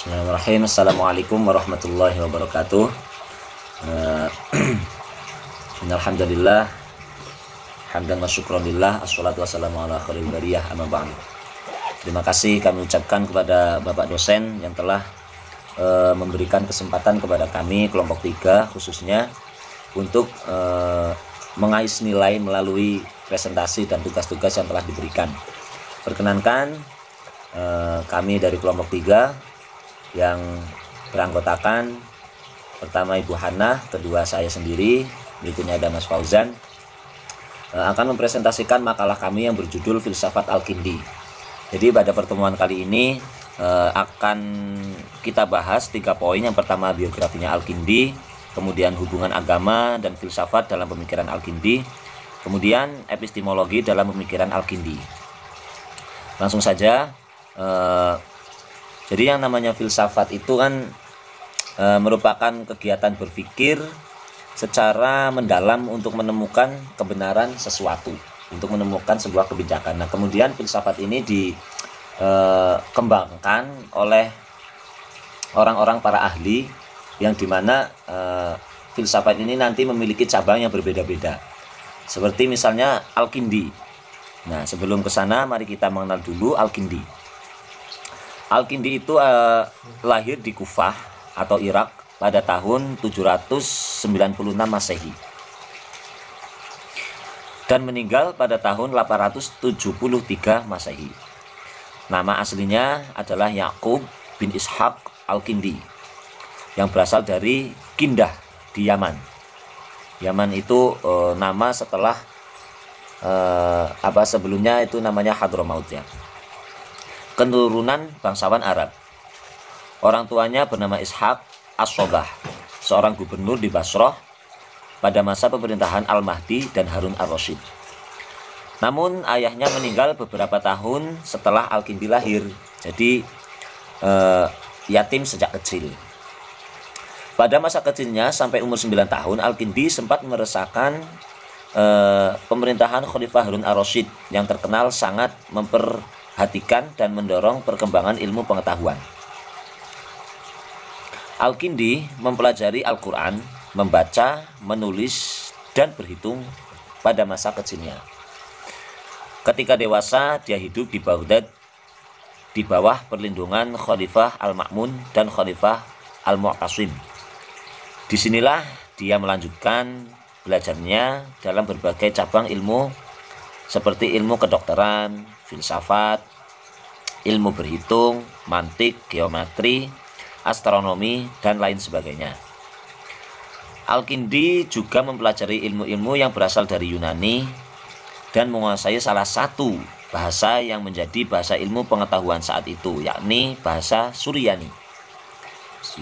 Bismillahirrahmanirrahim. Assalamualaikum warahmatullahi wabarakatuh. Alhamdulillah, hamdan wa syukronillah, assalatu wassalamu ala khairil bariyah, amma ba'du. Terima kasih kami ucapkan kepada Bapak dosen yang telah memberikan kesempatan kepada kami kelompok 3 khususnya untuk mengais nilai melalui presentasi dan tugas-tugas yang telah diberikan. Perkenankan kami dari kelompok 3 yang beranggotakan pertama Ibu Hana, kedua saya sendiri, berikutnya ada Mas Fauzan, akan mempresentasikan makalah kami yang berjudul Filsafat Al-Kindi. Jadi pada pertemuan kali ini akan kita bahas 3 poin. Yang pertama biografinya Al-Kindi, kemudian hubungan agama dan filsafat dalam pemikiran Al-Kindi, kemudian epistemologi dalam pemikiran Al-Kindi. Langsung saja. Jadi yang namanya filsafat itu kan merupakan kegiatan berpikir secara mendalam untuk menemukan kebenaran sesuatu, untuk menemukan sebuah kebijakan. Nah, kemudian filsafat ini dikembangkan oleh orang-orang para ahli yang dimana filsafat ini nanti memiliki cabang yang berbeda-beda. Seperti misalnya Al-Kindi. Nah, sebelum ke sana mari kita mengenal dulu Al-Kindi. Al-Kindi itu lahir di Kufah atau Irak pada tahun 796 Masehi dan meninggal pada tahun 873 Masehi. Nama aslinya adalah Yaqub bin Ishaq Al-Kindi yang berasal dari Kindah di Yaman. Yaman itu nama setelah sebelumnya itu namanya Hadramaut ya. Keturunan bangsawan Arab. Orang tuanya bernama Ishaq As-Sobah, seorang gubernur di Basrah pada masa pemerintahan Al-Mahdi dan Harun Ar-Rasyid. Namun ayahnya meninggal beberapa tahun setelah Al-Kindi lahir, jadi yatim sejak kecil. Pada masa kecilnya sampai umur 9 tahun, Al-Kindi sempat merasakan pemerintahan Khalifah Harun Ar-Rasyid yang terkenal sangat memperhatikan dan mendorong perkembangan ilmu pengetahuan. Al-Kindi mempelajari Al-Quran, membaca, menulis, dan berhitung pada masa kecilnya. Ketika dewasa, dia hidup di Baghdad di bawah perlindungan Khalifah Al-Ma'mun dan Khalifah Al-Mu'tasim. Disinilah dia melanjutkan belajarnya dalam berbagai cabang ilmu seperti ilmu kedokteran, filsafat, ilmu berhitung, mantik, geometri, astronomi, dan lain sebagainya. Al-Kindi juga mempelajari ilmu-ilmu yang berasal dari Yunani dan menguasai salah satu bahasa yang menjadi bahasa ilmu pengetahuan saat itu, yakni bahasa Suryani.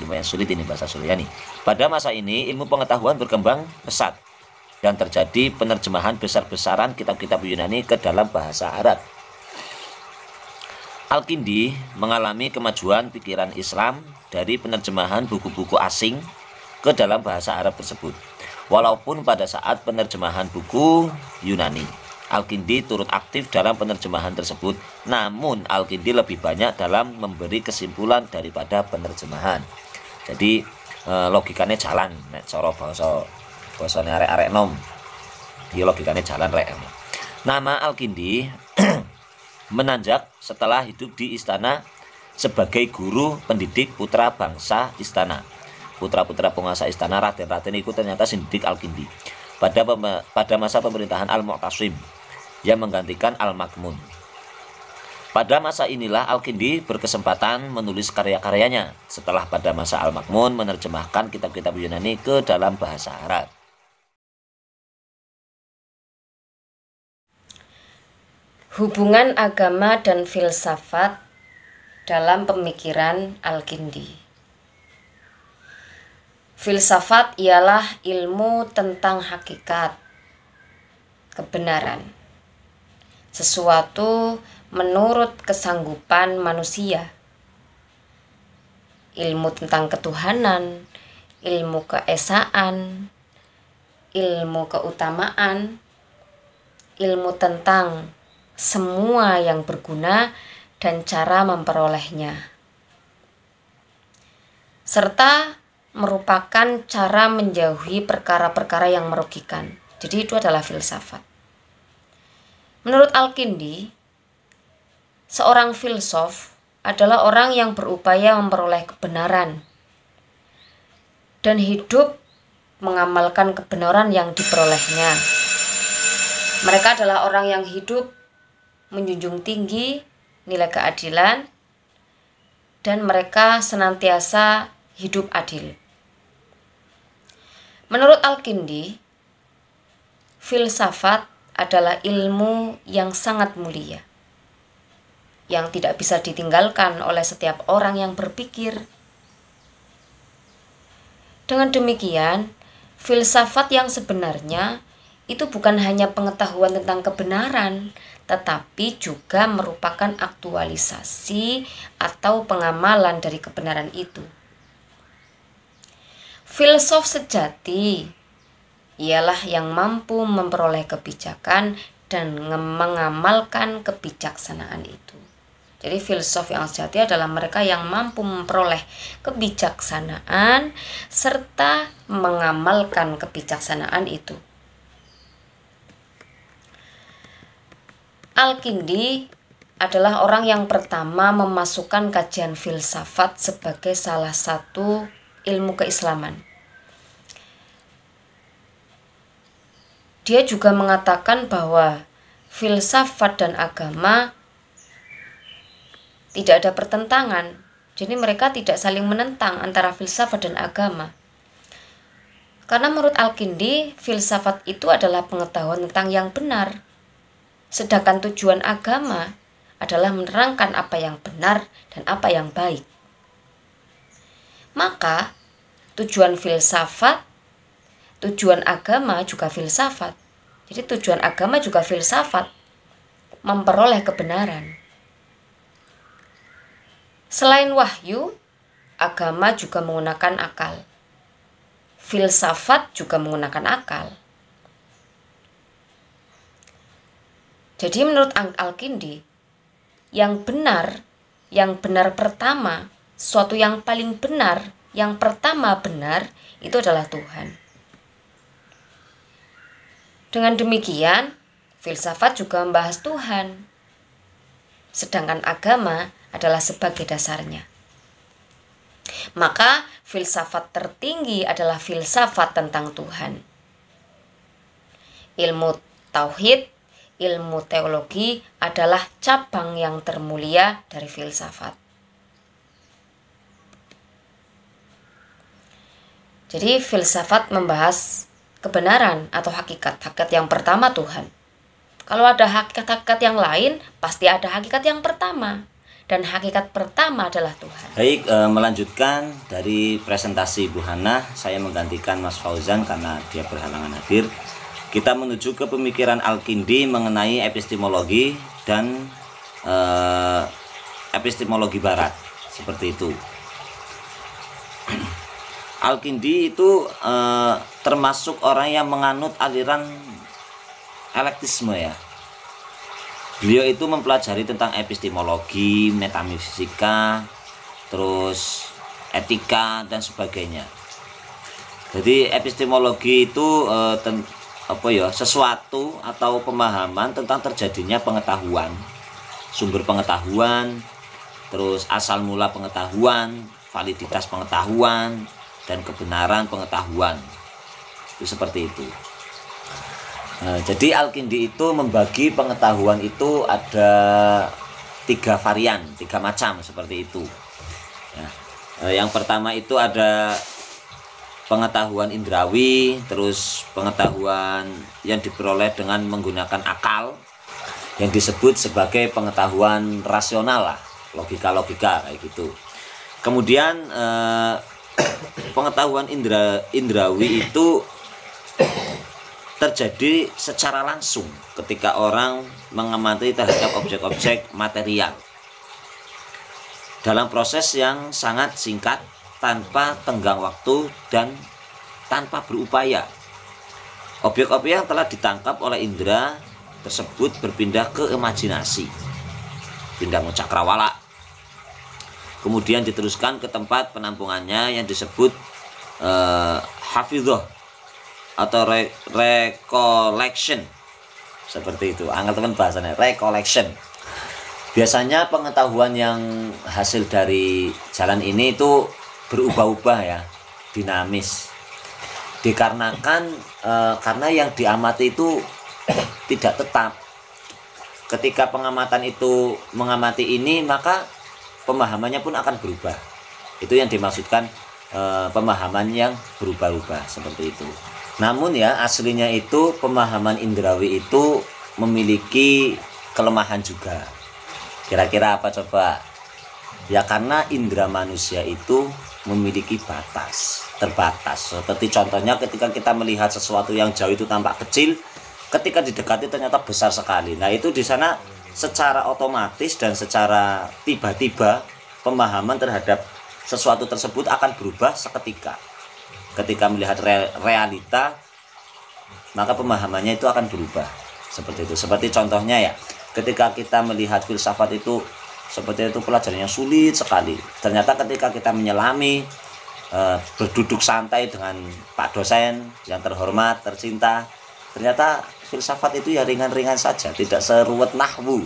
Lumayan sulit ini bahasa Suryani. Pada masa ini ilmu pengetahuan berkembang pesat dan terjadi penerjemahan besar-besaran kitab-kitab Yunani ke dalam bahasa Arab. Al-Kindi mengalami kemajuan pikiran Islam dari penerjemahan buku-buku asing ke dalam bahasa Arab tersebut. Walaupun pada saat penerjemahan buku Yunani, Al-Kindi turut aktif dalam penerjemahan tersebut, namun Al-Kindi lebih banyak dalam memberi kesimpulan daripada penerjemahan. Jadi logikanya jalan, nek cara bahasane arek-arek nom. Ya logikanya jalan rek. Nama Al-Kindi menanjak setelah hidup di istana sebagai guru pendidik putra bangsa istana. Putra-putra penguasa istana, raden-raden itu ternyata sindidik Al-Kindi pada masa pemerintahan Al-Mu'tasim yang menggantikan Al-Ma'mun. Pada masa inilah Al-Kindi berkesempatan menulis karya-karyanya setelah pada masa Al-Ma'mun menerjemahkan kitab-kitab Yunani ke dalam bahasa Arab. Hubungan agama dan filsafat dalam pemikiran Al-Kindi. Filsafat ialah ilmu tentang hakikat, kebenaran, sesuatu menurut kesanggupan manusia. Ilmu tentang ketuhanan, ilmu keesaan, ilmu keutamaan, ilmu tentang semua yang berguna dan cara memperolehnya. serta merupakan cara menjauhi perkara-perkara yang merugikan. Jadi itu adalah filsafat. Menurut Al-Kindi, seorang filsuf adalah orang yang berupaya memperoleh kebenaran dan hidup mengamalkan kebenaran yang diperolehnya. Mereka adalah orang yang hidup menjunjung tinggi nilai keadilan dan mereka senantiasa hidup adil. Menurut Al-Kindi, filsafat adalah ilmu yang sangat mulia, yang tidak bisa ditinggalkan oleh setiap orang yang berpikir. Dengan demikian, filsafat yang sebenarnya itu bukan hanya pengetahuan tentang kebenaran, tetapi juga merupakan aktualisasi atau pengamalan dari kebenaran itu. Filsuf sejati ialah yang mampu memperoleh kebijakan dan mengamalkan kebijaksanaan itu. Jadi filsuf yang sejati adalah mereka yang mampu memperoleh kebijaksanaan serta mengamalkan kebijaksanaan itu. Al-Kindi adalah orang yang pertama memasukkan kajian filsafat sebagai salah satu ilmu keislaman. Dia juga mengatakan bahwa filsafat dan agama tidak ada pertentangan. Jadi mereka tidak saling menentang antara filsafat dan agama. Karena menurut Al-Kindi, filsafat itu adalah pengetahuan tentang yang benar. Sedangkan tujuan agama adalah menerangkan apa yang benar dan apa yang baik. Maka tujuan filsafat, tujuan agama juga filsafat. Jadi tujuan agama juga filsafat, memperoleh kebenaran. Selain wahyu, agama juga menggunakan akal. Filsafat juga menggunakan akal. Jadi menurut Al-Kindi, yang benar pertama, suatu yang paling benar, yang pertama benar, itu adalah Tuhan. Dengan demikian, filsafat juga membahas Tuhan. Sedangkan agama adalah sebagai dasarnya. Maka filsafat tertinggi adalah filsafat tentang Tuhan. Ilmu tauhid, ilmu teologi adalah cabang yang termulia dari filsafat. Jadi filsafat membahas kebenaran atau hakikat. Hakikat yang pertama Tuhan. Kalau ada hakikat-hakikat yang lain, pasti ada hakikat yang pertama. Dan hakikat pertama adalah Tuhan. Baik, melanjutkan dari presentasi Bu Hana, saya menggantikan Mas Fauzan karena dia berhalangan hadir. Kita menuju ke pemikiran Al-Kindi mengenai epistemologi dan epistemologi barat. Seperti itu. Al-Kindi itu termasuk orang yang menganut aliran elektisme ya. Beliau itu mempelajari tentang epistemologi, metafisika, terus etika dan sebagainya. Jadi epistemologi itu sesuatu atau pemahaman tentang terjadinya pengetahuan, sumber pengetahuan, terus asal mula pengetahuan, validitas pengetahuan, dan kebenaran pengetahuan. Itu seperti itu. Jadi Al-Kindi itu membagi pengetahuan itu ada 3 varian, 3 macam seperti itu. Yang pertama itu ada pengetahuan indrawi, terus pengetahuan yang diperoleh dengan menggunakan akal, yang disebut sebagai pengetahuan rasional lah, logika-logika kayak gitu. Kemudian pengetahuan indrawi itu terjadi secara langsung ketika orang mengamati terhadap objek-objek material dalam proses yang sangat singkat, tanpa tenggang waktu dan tanpa berupaya. Objek-objek yang telah ditangkap oleh indera tersebut berpindah ke imajinasi, pindah cakrawala. kemudian diteruskan ke tempat penampungannya yang disebut hafidhah atau recollection, seperti itu. Angkat teman bahasanya, recollection. Biasanya pengetahuan yang hasil dari jalan ini itu berubah-ubah ya, dinamis. Dikarenakan karena yang diamati itu tidak tetap. Ketika pengamatan itu mengamati ini, maka pemahamannya pun akan berubah. Itu yang dimaksudkan pemahaman yang berubah-ubah, seperti itu. Namun ya, aslinya itu pemahaman indrawi itu memiliki kelemahan juga. Kira-kira apa coba? Ya karena indera manusia itu memiliki batas, terbatas. Seperti contohnya ketika kita melihat sesuatu yang jauh itu tampak kecil, ketika didekati ternyata besar sekali. Nah, itu di sana secara otomatis dan secara tiba-tiba pemahaman terhadap sesuatu tersebut akan berubah seketika. Ketika melihat realita, maka pemahamannya itu akan berubah. Seperti itu. Seperti contohnya ya, ketika kita melihat filsafat itu seperti itu pelajarannya sulit sekali. Ternyata ketika kita menyelami, berduduk santai dengan Pak dosen yang terhormat, tercinta, ternyata filsafat itu ya ringan-ringan saja, tidak seruwet nahwu.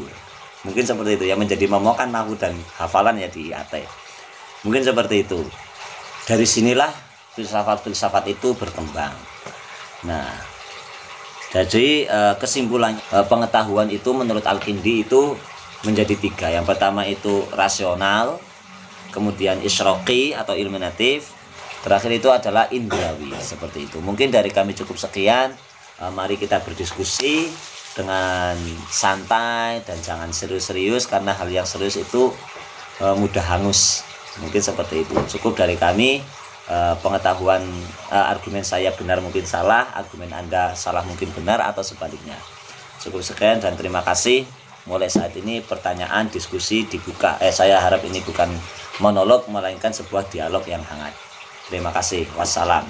Mungkin seperti itu ya, menjadi momokan nahwu dan hafalan ya di AT. Mungkin seperti itu. Dari sinilah filsafat-filsafat itu berkembang. Nah, jadi kesimpulan pengetahuan itu menurut Al-Kindi itu menjadi 3. Yang pertama itu rasional, kemudian isroqi atau ilminatif, terakhir itu adalah indrawi, seperti itu. Mungkin dari kami cukup sekian. Mari kita berdiskusi dengan santai dan jangan serius-serius, karena hal yang serius itu mudah hangus. Mungkin seperti itu. Cukup dari kami. Pengetahuan argumen saya benar mungkin salah, argumen Anda salah mungkin benar, atau sebaliknya. Cukup sekian dan terima kasih. Mulai saat ini pertanyaan, diskusi dibuka. Saya harap ini bukan monolog, melainkan sebuah dialog yang hangat. Terima kasih. Wassalam.